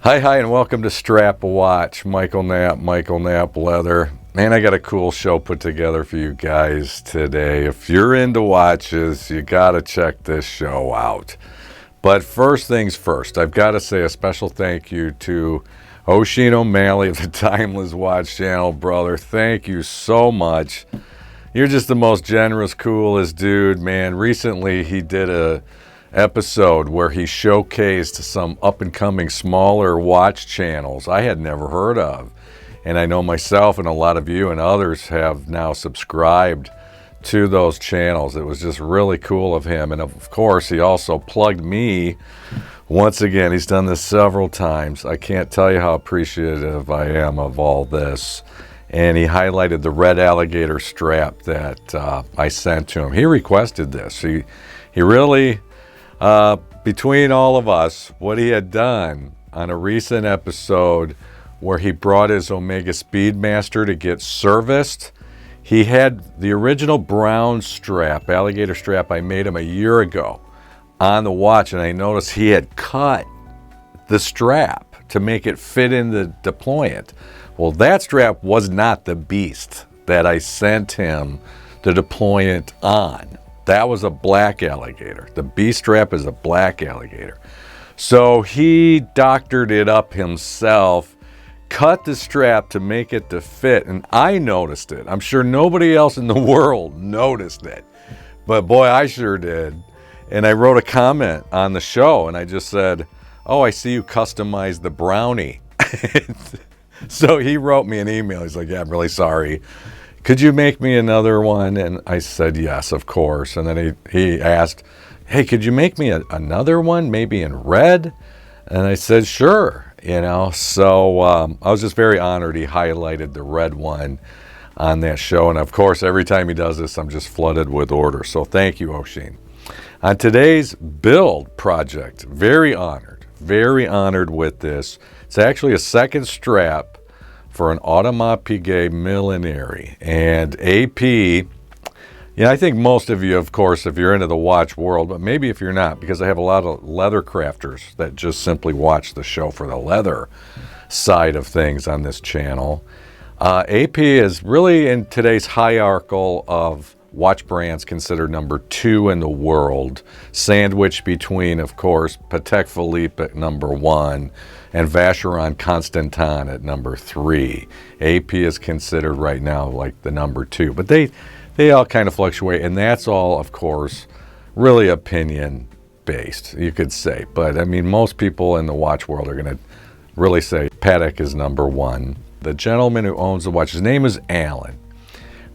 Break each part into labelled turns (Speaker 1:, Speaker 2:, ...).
Speaker 1: Hi, and welcome to Strap a Watch. Michael Knapp Leather. Man, I got a cool show put together for you guys today. If you're into watches, you got to check this show out. But first things first, I've got to say a special thank you to Oisin O'Malley of the Timeless Watch channel. Brother, thank you so much. You're just the most generous, coolest dude, man. Recently, he did a episode where he showcased some up-and-coming smaller watch channels I had never heard of. And I know myself and a lot of you and others have now subscribed to those channels. It was just really cool of him. And of course, he also plugged me once again. He's done this several times. I can't tell you how appreciative I am of all this. And he highlighted the red Alligator strap that I sent to him. He requested this. He really... between all of us, what he had done on a recent episode where he brought his Omega Speedmaster to get serviced, he had the original brown strap, Alligator strap, I made him a year ago on the watch, and I noticed he had cut the strap to make it fit in the deployant. Well, that strap was not the beast that I sent him the deployant on. That was a black Alligator. The B strap is a black Alligator. So he doctored it up himself, cut the strap to make it to fit, and I noticed it. I'm sure nobody else in the world noticed it, but boy, I sure did. And I wrote a comment on the show, and I just said, "Oh, I see you customized the brownie." So he wrote me an email. He's like, "Yeah, I'm really sorry. Could you make me another one?" And I said, yes, of course. And then he asked, "Hey, could you make me another one, maybe in red?" And I said, sure, So I was just very honored he highlighted the red one on that show. And of course, every time he does this, I'm just flooded with orders. So thank you, Oisin. On today's build project, very honored with this. It's actually a second strap for an Audemars Piguet Millenary. And AP, I think most of you, of course, if you're into the watch world, but maybe if you're not, because I have a lot of leather crafters that just simply watch the show for the leather side of things on this channel. AP is really in today's hierarchy of watch brands considered number 2 in the world, sandwiched between, of course, Patek Philippe at number 1 and Vacheron Constantin at number 3. AP is considered right now like the number 2, but they all kind of fluctuate, and that's all, of course, really opinion based, you could say. But I mean, most people in the watch world are going to really say Patek is number 1. The gentleman who owns the watch, his name is Alan.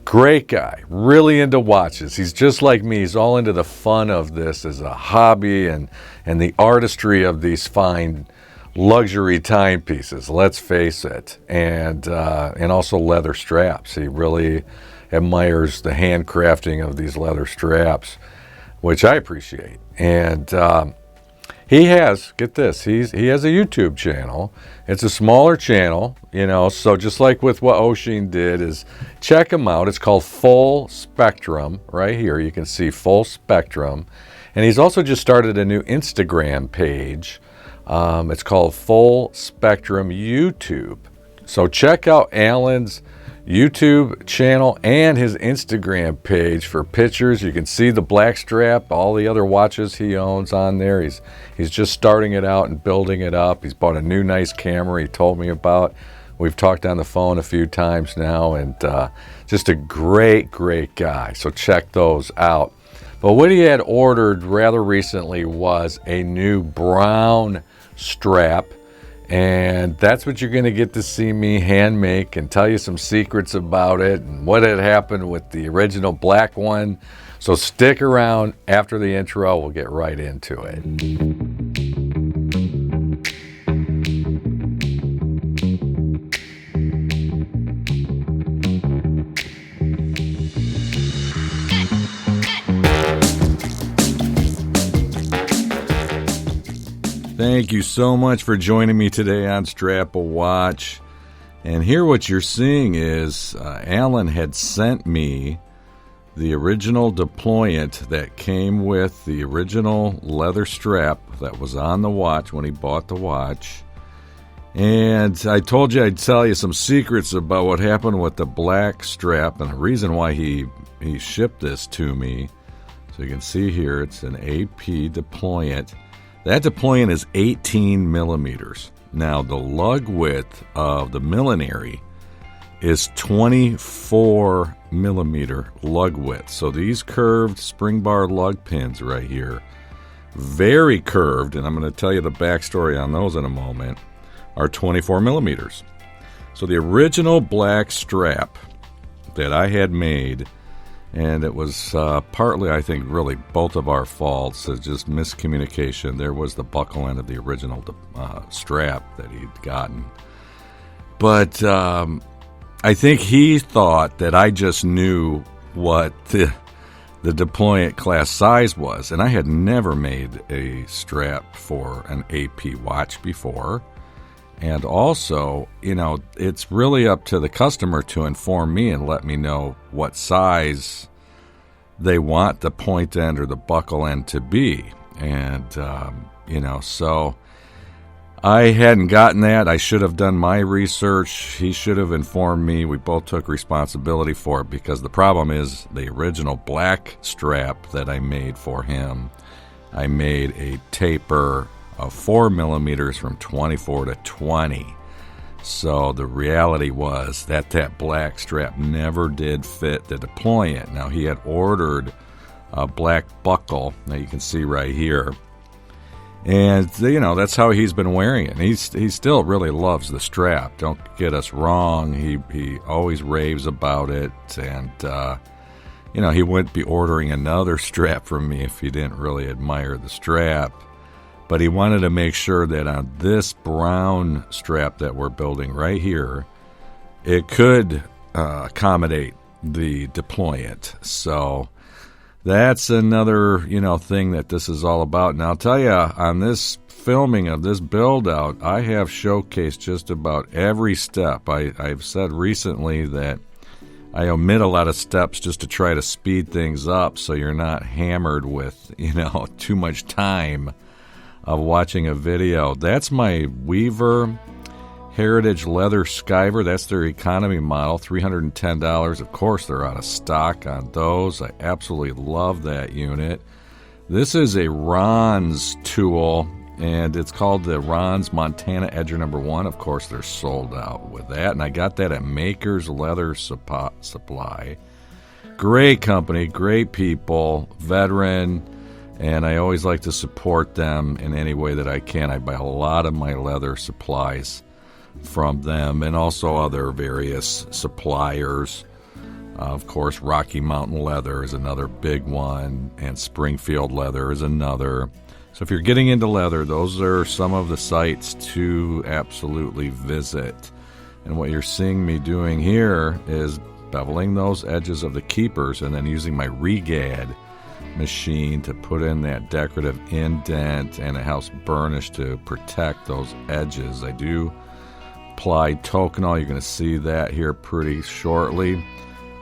Speaker 1: Great guy, really into watches. He's just like me. He's all into the fun of this as a hobby and the artistry of these fine luxury timepieces, let's face it, and also leather straps. He really admires the handcrafting of these leather straps, which I appreciate. And he has, get this, he has a YouTube channel. It's a smaller channel, so just like with what Oisin did, is check him out. It's called Full Spectrum. Right here you can see Full Spectrum. And he's also just started a new Instagram page. It's called Full Spectrum YouTube. So check out Alan's YouTube channel and his Instagram page for pictures. You can see the black strap, all the other watches he owns on there. He's just starting it out and building it up. He's bought a new nice camera he told me about. We've talked on the phone a few times now, and just a great guy. So check those out. But what he had ordered rather recently was a new brown strap, and that's what you're going to get to see me hand make and tell you some secrets about it and what had happened with the original black one. So stick around. After the intro, we'll get right into it. Thank you so much for joining me today on Strap a Watch. And here what you're seeing is Alan had sent me the original deployant that came with the original leather strap that was on the watch when he bought the watch. And I told you I'd tell you some secrets about what happened with the black strap and the reason why he shipped this to me. So you can see here, it's an AP deployant. That deployant is 18 millimeters. Now, the lug width of the millenary is 24 millimeter lug width. So these curved spring bar lug pins right here, very curved, and I'm going to tell you the backstory on those in a moment, are 24 millimeters. So the original black strap that I had made, and it was partly, I think, really both of our faults, just miscommunication. There was the buckle end of the original strap that he'd gotten. But I think he thought that I just knew what the deployant class size was. And I had never made a strap for an AP watch before. And also, it's really up to the customer to inform me and let me know what size they want the point end or the buckle end to be. And, so I hadn't gotten that. I should have done my research. He should have informed me. We both took responsibility for it because the problem is the original black strap that I made for him, I made a taper of 4 millimeters from 24 to 20. So the reality was that black strap never did fit the deployant. Now, he had ordered a black buckle that you can see right here. And, that's how he's been wearing it. He still really loves the strap. Don't get us wrong. He always raves about it. And, he wouldn't be ordering another strap from me if he didn't really admire the strap. But he wanted to make sure that on this brown strap that we're building right here, it could accommodate the deployant. So that's another, thing that this is all about. And I'll tell you, on this filming of this build-out, I have showcased just about every step. I've said recently that I omit a lot of steps just to try to speed things up so you're not hammered with, too much time of watching a video. That's my Weaver Heritage Leather Skiver. That's their economy model, $310. Of course, they're out of stock on those. I absolutely love that unit. This is a Ron's tool, and it's called the Ron's Montana Edger No. 1. Of course, they're sold out with that, and I got that at Maker's Leather Supply. Great company, great people, veteran. And I always like to support them in any way that I can. I buy a lot of my leather supplies from them and also other various suppliers. Of course, Rocky Mountain Leather is another big one, and Springfield Leather is another. So if you're getting into leather, those are some of the sites to absolutely visit. And what you're seeing me doing here is beveling those edges of the keepers and then using my Regad machine to put in that decorative indent and a house burnish to protect those edges. I do apply Toconol. You're going to see that here pretty shortly.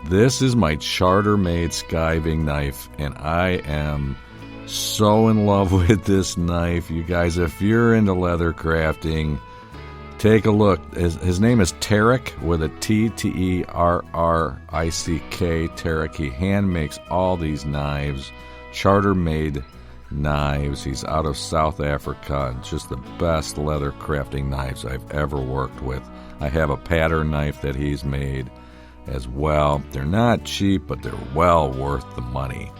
Speaker 1: This is my Charter-made skiving knife, and I am so in love with this knife. You guys, if you're into leather crafting, take a look. His name is Terrick with a T-T-E-R-R-I-C-K. Terrick. He hand makes all these knives, Charter-made knives. He's out of South Africa, and just the best leather crafting knives I've ever worked with. I have a pattern knife that he's made as well. They're not cheap, but they're well worth the money.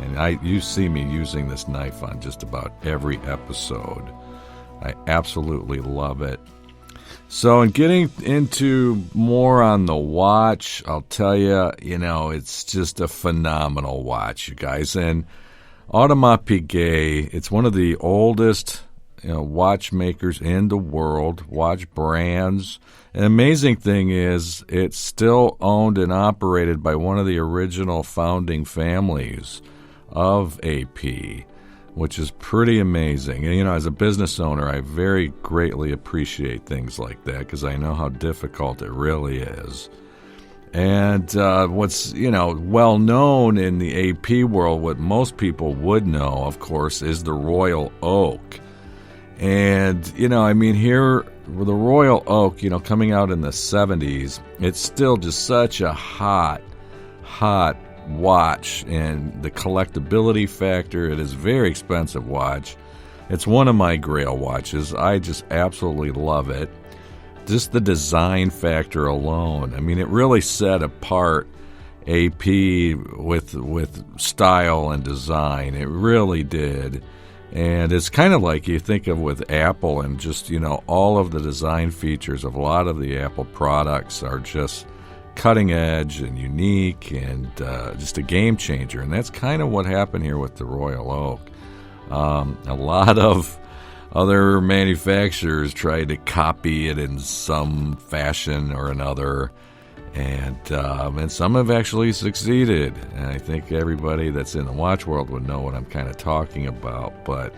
Speaker 1: And you see me using this knife on just about every episode. I absolutely love it. So in getting into more on the watch, I'll tell you, it's just a phenomenal watch, you guys. And Audemars Piguet, it's one of the oldest watchmakers in the world, watch brands. An amazing thing is it's still owned and operated by one of the original founding families of AP, which is pretty amazing. And, as a business owner, I very greatly appreciate things like that because I know how difficult it really is. And what's, well known in the AP world, what most people would know, of course, is the Royal Oak. And, here the Royal Oak, coming out in the 70s, it's still just such a hot watch, and the collectability factor, it is a very expensive watch. It's one of my grail watches. I just absolutely love it. Just the design factor alone. I mean, it really set apart AP with style and design. It really did. And it's kind of like you think of with Apple, and just, all of the design features of a lot of the Apple products are just cutting edge and unique, and just a game changer. And that's kind of what happened here with the Royal Oak. A lot of other manufacturers tried to copy it in some fashion or another, and some have actually succeeded. And I think everybody that's in the watch world would know what I'm kind of talking about. But,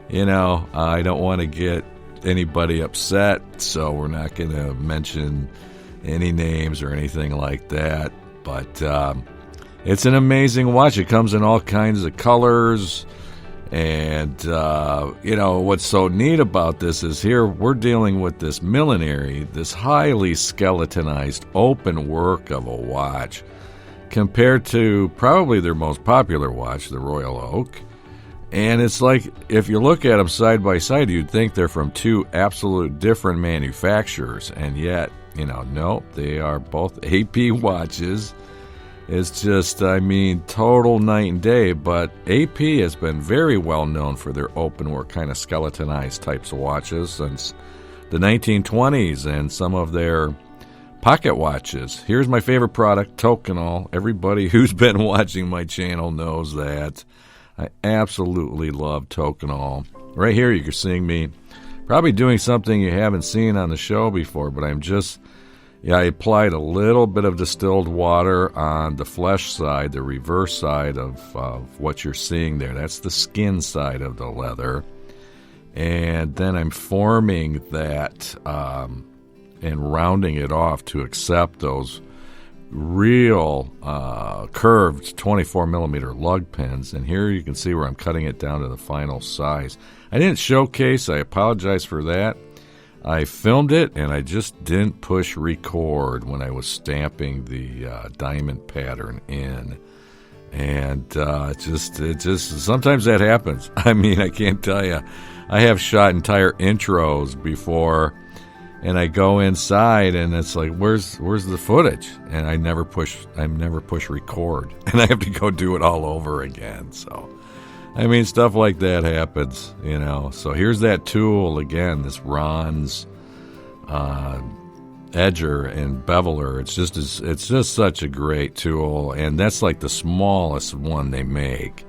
Speaker 1: I don't want to get anybody upset, so we're not going to mention any names or anything like that. But it's an amazing watch. It comes in all kinds of colors. And, what's so neat about this is here we're dealing with this millinery, this highly skeletonized open work of a watch, compared to probably their most popular watch, the Royal Oak. And it's like, if you look at them side by side, you'd think they're from two absolute different manufacturers. And yet, no, they are both AP watches. It's just, total night and day. But AP has been very well known for their open work, kind of skeletonized types of watches since the 1920s, and some of their pocket watches. Here's my favorite product, Tokenol. Everybody who's been watching my channel knows that. I absolutely love Tokenol. Right here, you're seeing me probably doing something you haven't seen on the show before, but I applied a little bit of distilled water on the flesh side, the reverse side of what you're seeing there. That's the skin side of the leather. And then I'm forming that and rounding it off to accept those real curved 24 millimeter lug pins. And here you can see where I'm cutting it down to the final size. I didn't showcase. I apologize for that. I filmed it, and I just didn't push record when I was stamping the diamond pattern in. And it just sometimes that happens. I can't tell you. I have shot entire intros before, and I go inside, and it's like, where's the footage? And I never push record, and I have to go do it all over again. So, stuff like that happens, So here's that tool again, this Ron's edger and beveler. It's just such a great tool, and that's like the smallest one they make,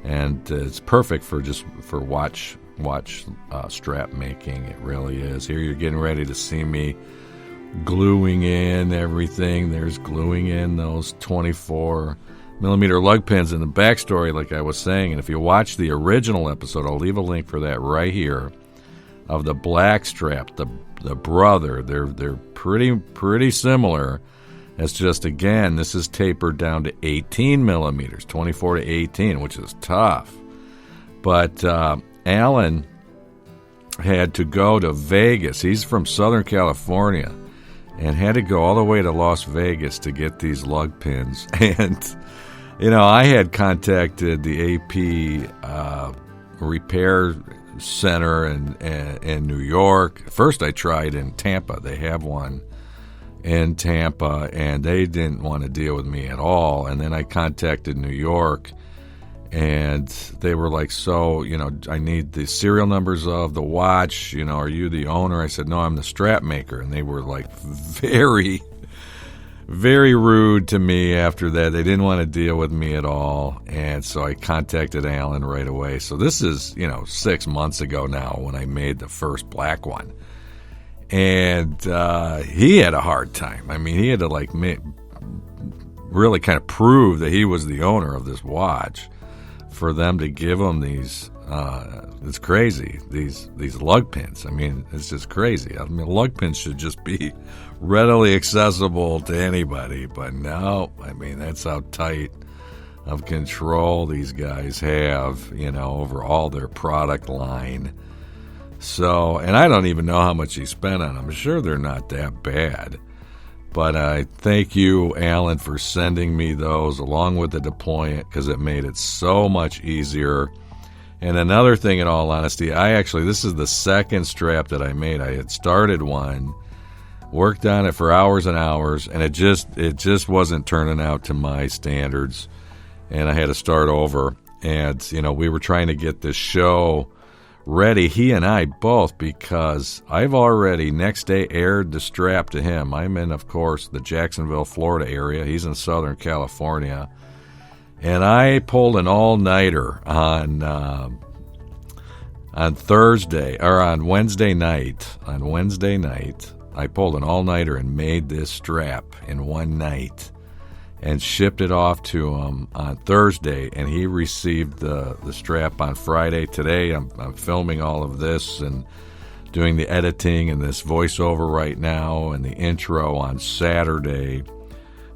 Speaker 1: and it's perfect for watch strap making. It really is. Here you're getting ready to see me gluing in everything. There's gluing in those 24 millimeter lug pins. In the backstory, like I was saying, and if you watch the original episode, I'll leave a link for that right here, of the black strap, the brother. They're pretty similar. It's just, again, this is tapered down to 18 millimeters, 24 to 18, which is tough. But Alan had to go to Vegas. He's from Southern California, and had to go all the way to Las Vegas to get these lug pins. And I had contacted the AP repair center in New York. First, I tried in Tampa. They have one in Tampa, and they didn't want to deal with me at all. And then I contacted New York, and they were like, so, I need the serial numbers of the watch. Are you the owner? I said, no, I'm the strap maker. And they were like very, very rude to me after that. They didn't want to deal with me at all. And so I contacted Alan right away. So this is, 6 months ago now when I made the first black one. And he had a hard time. He had to really kind of prove that he was the owner of this watch for them to give him these. It's crazy, these lug pins. It's just crazy. Lug pins should just be readily accessible to anybody, but no, that's how tight of control these guys have, over all their product line. So, and I don't even know how much he spent on them. I'm sure they're not that bad. But I thank you, Alan, for sending me those along with the deployment, because it made it so much easier. And another thing, in all honesty, this is the second strap that I made. I had started one, worked on it for hours and hours, and it just wasn't turning out to my standards, and I had to start over. And, we were trying to get this show ready, he and I both, because I've already next day aired the strap to him. I'm in, of course, the Jacksonville, Florida area. He's in Southern California. And I pulled an all-nighter on Thursday, or on Wednesday night. On Wednesday night, I pulled an all-nighter and made this strap in one night and shipped it off to him on Thursday, and he received the strap on Friday. Today, I'm filming all of this and doing the editing and this voiceover right now and the intro on Saturday.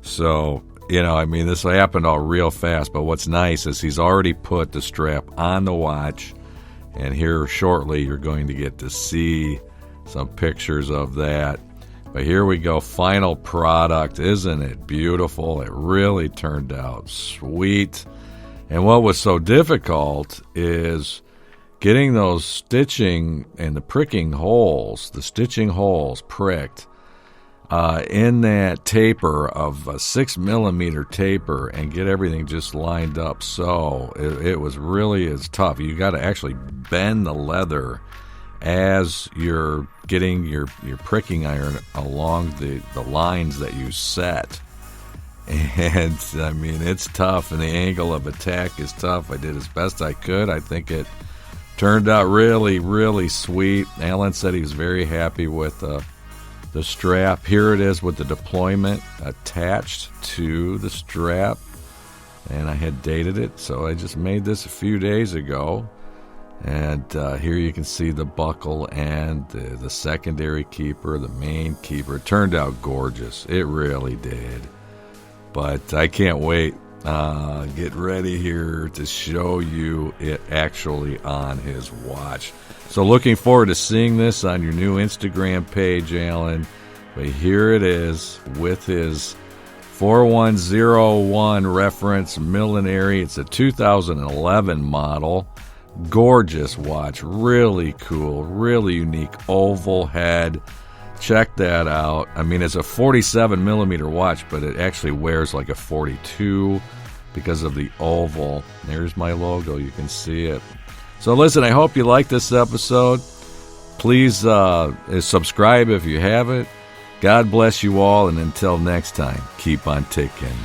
Speaker 1: So, this happened all real fast, but what's nice is he's already put the strap on the watch, and here shortly you're going to get to see some pictures of that. But here we go, final product. Isn't it beautiful? It really turned out sweet. And what was so difficult is getting those stitching and the pricking holes, the stitching holes pricked in that taper of a 6mm taper, and get everything just lined up. So it was really tough. You got to actually bend the leather as you're getting your pricking iron along the lines that you set. And it's tough, and the angle of attack is tough. I did as best I could. I think it turned out really, really sweet. Alan said he was very happy with the strap. Here it is with the deployment attached to the strap, and I had dated it, so I just made this a few days ago. And here you can see the buckle and the secondary keeper, the main keeper. It turned out gorgeous. It really did. But I can't wait. Get ready here to show you it actually on his watch. So looking forward to seeing this on your new Instagram page, Alan. But here it is with his 4101 reference millenary. It's a 2011 model. Gorgeous watch, really cool, really unique oval head. Check that out. It's a 47mm watch, but it actually wears like a 42 because of the oval. There's my logo, you can see it. So listen, I hope you like this episode. Please subscribe if you haven't. God bless you all, and until next time, keep on ticking.